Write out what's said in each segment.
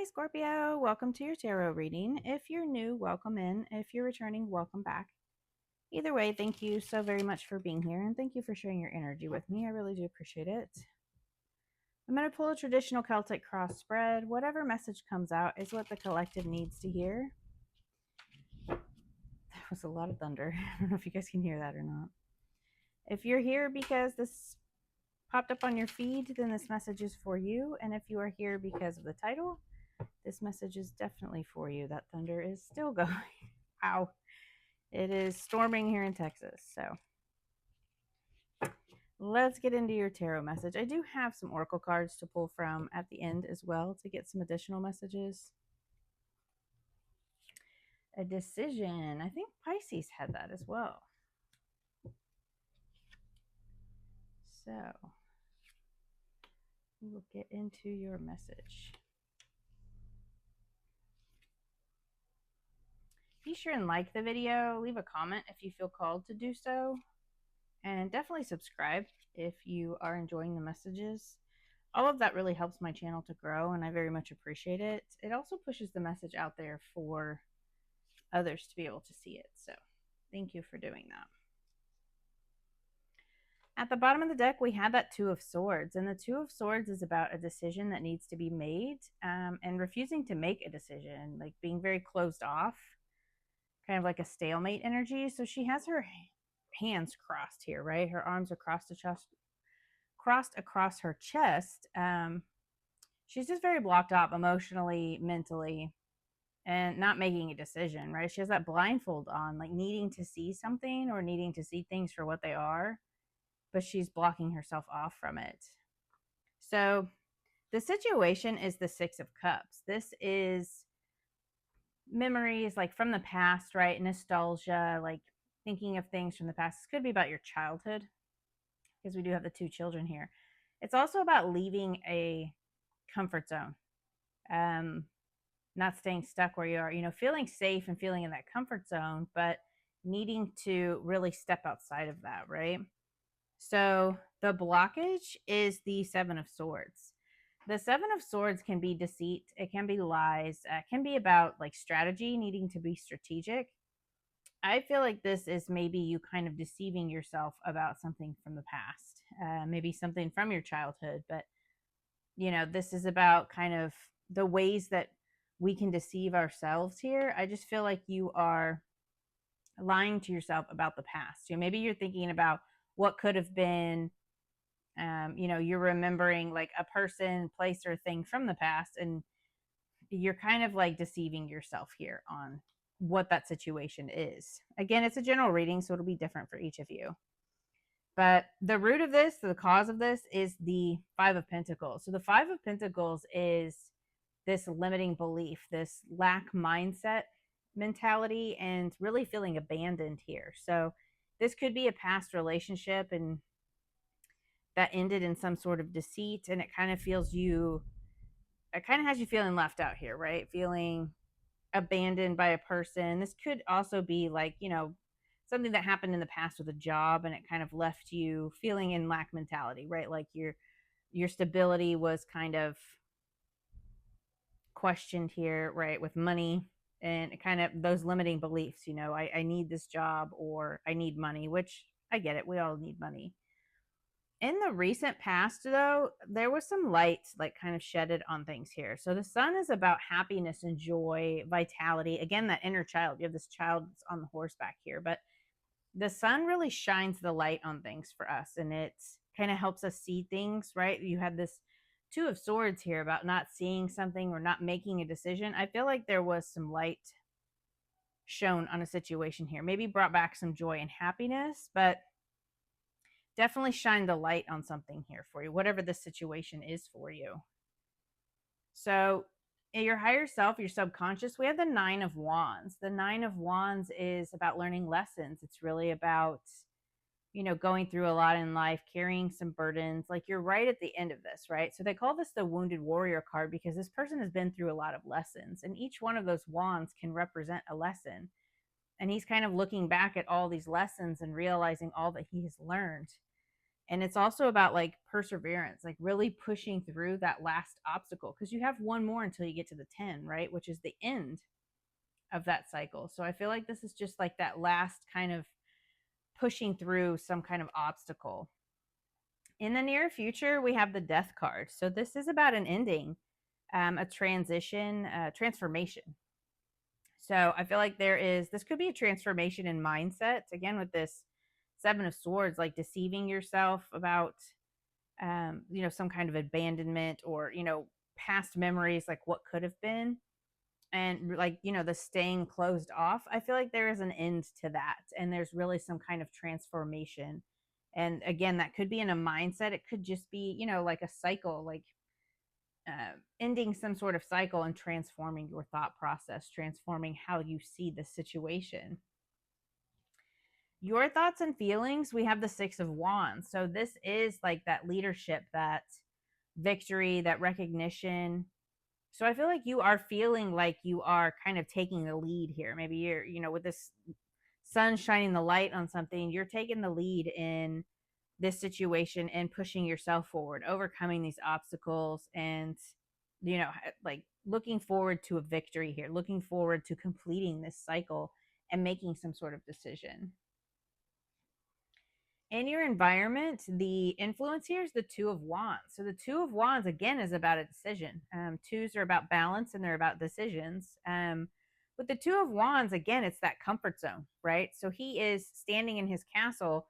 Hi, Scorpio. Welcome to your tarot reading. If you're new, welcome in. If you're returning, welcome back. Either way, thank you so very much for being here and thank you for sharing your energy with me. I really do appreciate it. I'm going to pull a traditional Celtic cross spread. Whatever message comes out is what the collective needs to hear. That was a lot of thunder. I don't know if you guys can hear that or not. If you're here because this popped up on your feed, then this message is for you. And if you are here because of the title, this message is definitely for you. That thunder is still going. Wow. It is storming here in Texas. So let's get into your tarot message. I do have some oracle cards to pull from at the end as well to get some additional messages. A decision. I think Pisces had that as well. So we will get into your message. Be sure and like the video. Leave a comment if you feel called to do so. And definitely subscribe if you are enjoying the messages. All of that really helps my channel to grow, and I very much appreciate it. It also pushes the message out there for others to be able to see it. So thank you for doing that. At the bottom of the deck, we had that Two of Swords, and the Two of Swords is about a decision that needs to be made and refusing to make a decision, like being very closed off, kind of like a stalemate energy. So she has her hands crossed here, right? Her arms are crossed across her chest. She's just very blocked off emotionally, mentally, and not making a decision, right? She has that blindfold on, like needing to see something or needing to see things for what they are, but she's blocking herself off from it. So the situation is the Six of Cups. This is memories like from the past, right? Nostalgia, like thinking of things from the past. This could be about your childhood because we do have the two children here. It's also about leaving a comfort zone, not staying stuck where you are, feeling safe and feeling in that comfort zone, but needing to really step outside of that, right? So the blockage is the Seven of Swords. The Seven of Swords can be deceit, it can be lies, it can be about like strategy, needing to be strategic. I feel like this is maybe you kind of deceiving yourself about something from the past, maybe something from your childhood, but this is about kind of the ways that we can deceive ourselves here. I just feel like you are lying to yourself about the past. Maybe you're thinking about what could have been. You're remembering like a person, place, or thing from the past, and you're kind of like deceiving yourself here on what that situation is. Again, it's a general reading, so it'll be different for each of you. But the root of this, the cause of this, is the Five of Pentacles. So the Five of Pentacles is this limiting belief, this lack mindset mentality, and really feeling abandoned here. So this could be a past relationship and that ended in some sort of deceit, and it kind of has you feeling left out here, right? Feeling abandoned by a person. This could also be like, something that happened in the past with a job and it kind of left you feeling in lack mentality, right? Like your stability was kind of questioned here, right? With money and kind of those limiting beliefs, I need this job or I need money, which I get it. We all need money. In the recent past, though, there was some light like kind of shedded on things here. So the sun is about happiness and joy, vitality. Again, that inner child. You have this child that's on the horseback here, but the sun really shines the light on things for us, and it kind of helps us see things, right? You had this Two of Swords here about not seeing something or not making a decision. I feel like there was some light shown on a situation here, maybe brought back some joy and happiness, but definitely shine the light on something here for you, whatever the situation is for you. So in your higher self, your subconscious, we have the Nine of Wands. The Nine of Wands is about learning lessons. It's really about, going through a lot in life, carrying some burdens. Like you're right at the end of this, right? So they call this the Wounded Warrior card because this person has been through a lot of lessons, and each one of those wands can represent a lesson. And he's kind of looking back at all these lessons and realizing all that he has learned. And it's also about like perseverance, like really pushing through that last obstacle, because you have one more until you get to the 10, right? Which is the end of that cycle. So I feel like this is just like that last kind of pushing through some kind of obstacle. In the near future, we have the death card. So this is about an ending, a transition, transformation. So I feel like this could be a transformation in mindset. Again, with this Seven of Swords, like deceiving yourself about, some kind of abandonment, or, past memories, like what could have been. And like, the staying closed off. I feel like there is an end to that. And there's really some kind of transformation. And again, that could be in a mindset. It could just be, like a cycle, like ending some sort of cycle and transforming your thought process, transforming how you see the situation. Your thoughts and feelings, we have the Six of Wands. So this is like that leadership, that victory, that recognition. So I feel like you are feeling like you are kind of taking the lead here. Maybe you're, with this sun shining the light on something, you're taking the lead in this situation and pushing yourself forward, overcoming these obstacles, and, like looking forward to a victory here, looking forward to completing this cycle and making some sort of decision. In your environment, the influence here is the Two of Wands. So the Two of Wands, again, is about a decision. Twos are about balance and they're about decisions. With the Two of Wands, again, it's that comfort zone, right? So he is standing in his castle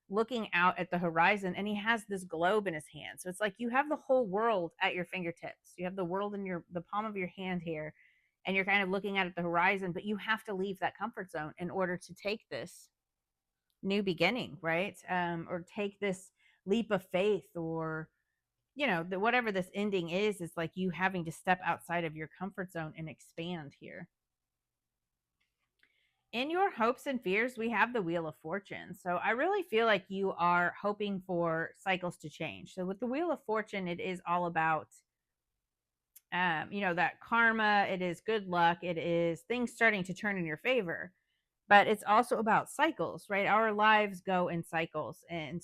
looking out at the horizon, and he has this globe in his hand. So it's like you have the whole world at your fingertips. You have the world in the palm of your hand here, and you're kind of looking at the horizon, but you have to leave that comfort zone in order to take this new beginning, right? Or take this leap of faith, or, whatever this ending is like you having to step outside of your comfort zone and expand here. In your hopes and fears, we have the Wheel of Fortune. So I really feel like you are hoping for cycles to change. So with the Wheel of Fortune, it is all about, that karma. It is good luck. It is things starting to turn in your favor. But it's also about cycles, right? Our lives go in cycles, and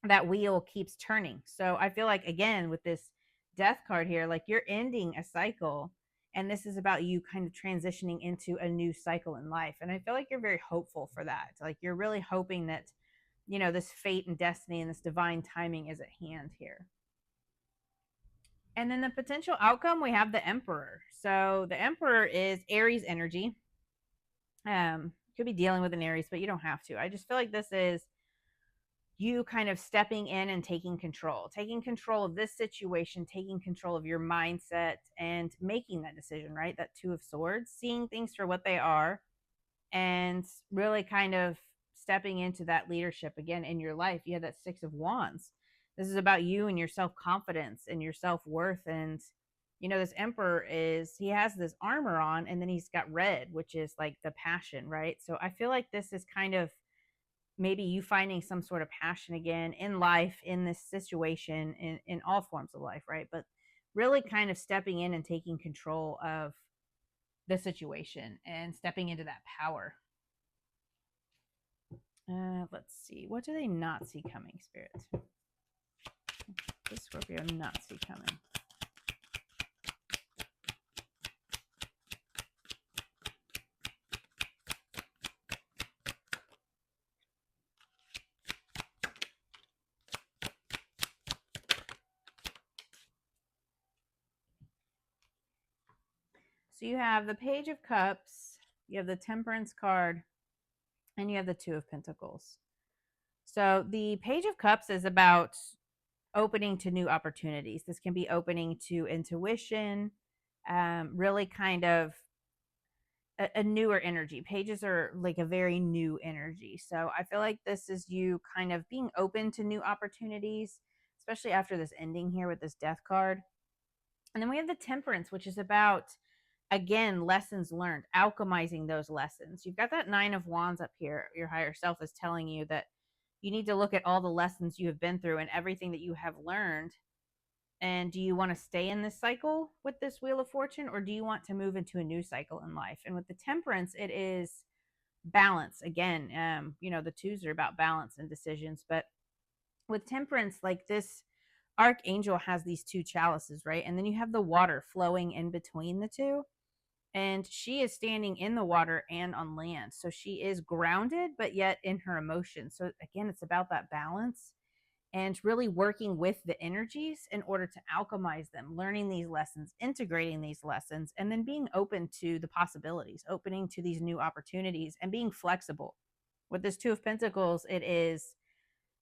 that wheel keeps turning. So I feel like, again, with this death card here, like you're ending a cycle, and this is about you kind of transitioning into a new cycle in life. And I feel like you're very hopeful for that. Like you're really hoping that, this fate and destiny and this divine timing is at hand here. And then the potential outcome, we have the Emperor. So the Emperor is Aries energy. Could be dealing with an Aries, but you don't have to. I just feel like this is you kind of stepping in and taking control of this situation, taking control of your mindset, and making that decision, right? That Two of Swords, seeing things for what they are, and really kind of stepping into that leadership again in your life. You have that Six of Wands. This is about you and your self-confidence and your self-worth. And, this Emperor he has this armor on, and then he's got red, which is like the passion, right? So I feel like this is kind of maybe you finding some sort of passion again in life, in this situation, in all forms of life, right? But really kind of stepping in and taking control of the situation and stepping into that power. Let's see. What do they not see coming, Spirit? Does Scorpio not see coming? So you have the Page of Cups, you have the Temperance card, and you have the Two of Pentacles. So the Page of Cups is about opening to new opportunities. This can be opening to intuition, really kind of a newer energy. Pages are like a very new energy. So I feel like this is you kind of being open to new opportunities, especially after this ending here with this Death card. And then we have the Temperance, which is about, again, lessons learned, alchemizing those lessons. You've got that Nine of Wands up here. Your higher self is telling you that you need to look at all the lessons you have been through and everything that you have learned. And do you want to stay in this cycle with this Wheel of Fortune, or do you want to move into a new cycle in life? And with the Temperance, it is balance. Again, the twos are about balance and decisions, but with Temperance, like this archangel has these two chalices, right? And then you have the water flowing in between the two. And she is standing in the water and on land. So she is grounded, but yet in her emotions. So again, it's about that balance and really working with the energies in order to alchemize them, learning these lessons, integrating these lessons, and then being open to the possibilities, opening to these new opportunities, and being flexible. With this Two of Pentacles, it is,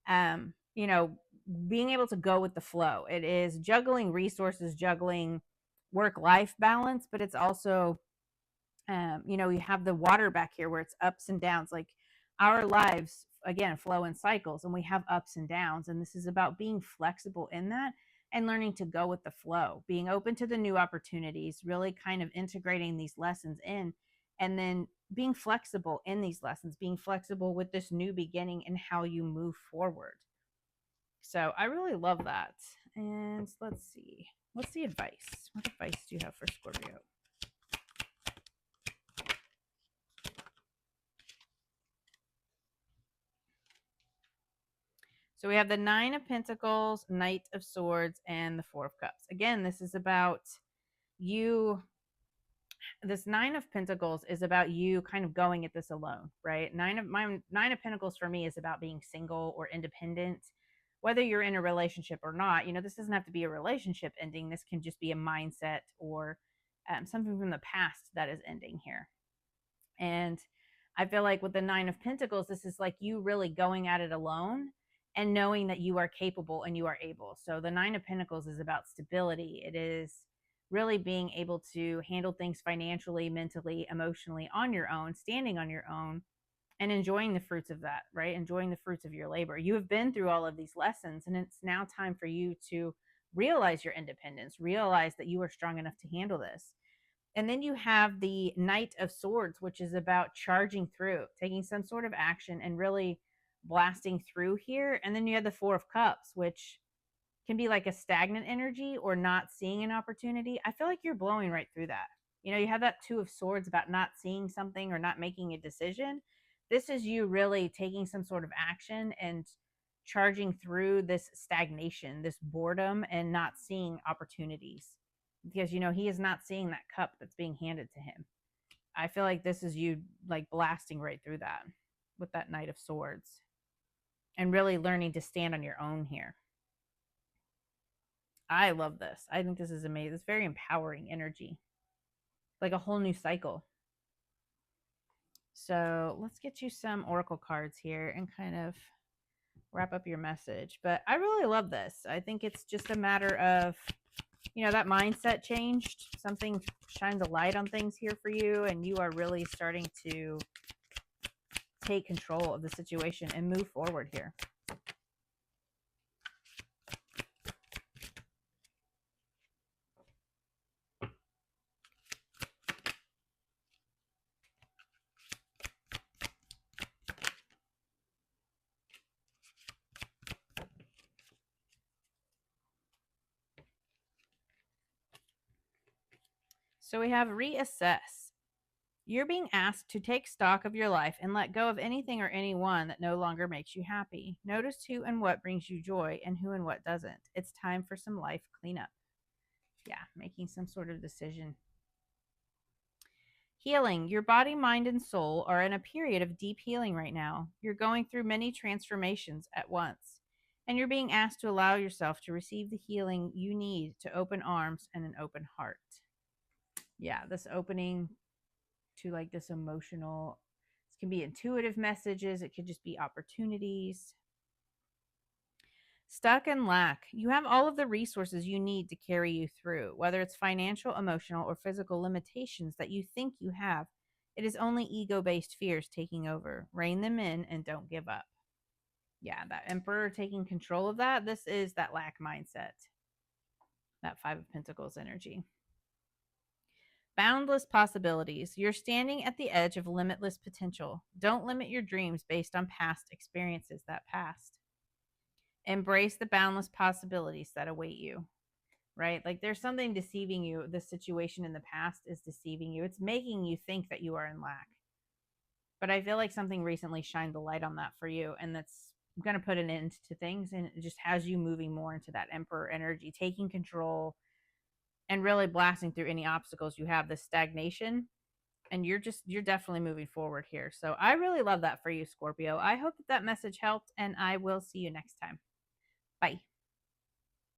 you know, being able to go with the flow. It is juggling resources, juggling work life balance, but it's also, you know, you have the water back here where it's ups and downs. Like our lives, again, flow in cycles and we have ups and downs. And this is about being flexible in that and learning to go with the flow, being open to the new opportunities, really kind of integrating these lessons in, and then being flexible in these lessons, being flexible with this new beginning and how you move forward. So I really love that. And let's see. What's the advice? What advice do you have for Scorpio? So we have the Nine of Pentacles, Knight of Swords, and the Four of Cups. Again, this is about you. This Nine of Pentacles is about you kind of going at this alone, right? Nine of Pentacles for me is about being single or independent, whether you're in a relationship or not. You know, this doesn't have to be a relationship ending. This can just be a mindset or something from the past that is ending here. And I feel like with the Nine of Pentacles, this is like you really going at it alone and knowing that you are capable and you are able. So the Nine of Pentacles is about stability. It is really being able to handle things financially, mentally, emotionally on your own, standing on your own, and enjoying the fruits of that, right? Enjoying the fruits of your labor. You have been through all of these lessons, and it's now time for you to realize your independence, realize that you are strong enough to handle this. And then you have the Knight of Swords, which is about charging through, taking some sort of action and really blasting through here. And then you have the Four of Cups, which can be like a stagnant energy or not seeing an opportunity. I feel like you're blowing right through that. You know, you have that Two of Swords about not seeing something or not making a decision. This is you really taking some sort of action and charging through this stagnation, this boredom, and not seeing opportunities, because you know he is not seeing that cup that's being handed to him. I feel like this is you like blasting right through that with that Knight of Swords and really learning to stand on your own here. I love this. I think this is amazing. It's very empowering energy, like a whole new cycle. So let's get you some oracle cards here and kind of wrap up your message. But I really love this. I think it's just a matter of, you know, that mindset changed. Something shines a light on things here for you, and you are really starting to take control of the situation and move forward here. So we have reassess. You're being asked to take stock of your life and let go of anything or anyone that no longer makes you happy. Notice who and what brings you joy and who and what doesn't. It's time for some life cleanup. Yeah, making some sort of decision. Healing. Your body, mind, and soul are in a period of deep healing right now. You're going through many transformations at once, and you're being asked to allow yourself to receive the healing you need to open arms and an open heart. Yeah, this opening to like this emotional, this can be intuitive messages, it could just be opportunities. Stuck and lack. You have all of the resources you need to carry you through, whether it's financial, emotional, or physical limitations that you think you have. It is only ego-based fears taking over. Rein them in and don't give up. Yeah, that Emperor taking control of that. This is that lack mindset. That Five of Pentacles energy. Boundless possibilities. You're standing at the edge of limitless potential. Don't limit your dreams based on past experiences that passed. Embrace the boundless possibilities that await you, right? Like there's something deceiving you. The situation in the past is deceiving you. It's making you think that you are in lack. But I feel like something recently shined the light on that for you. And that's going to put an end to things, and it just has you moving more into that emperor energy, taking control and really blasting through any obstacles you have, this stagnation, and you're definitely moving forward here. So I really love that for you, Scorpio. I hope that that message helped, and I will see you next time. Bye.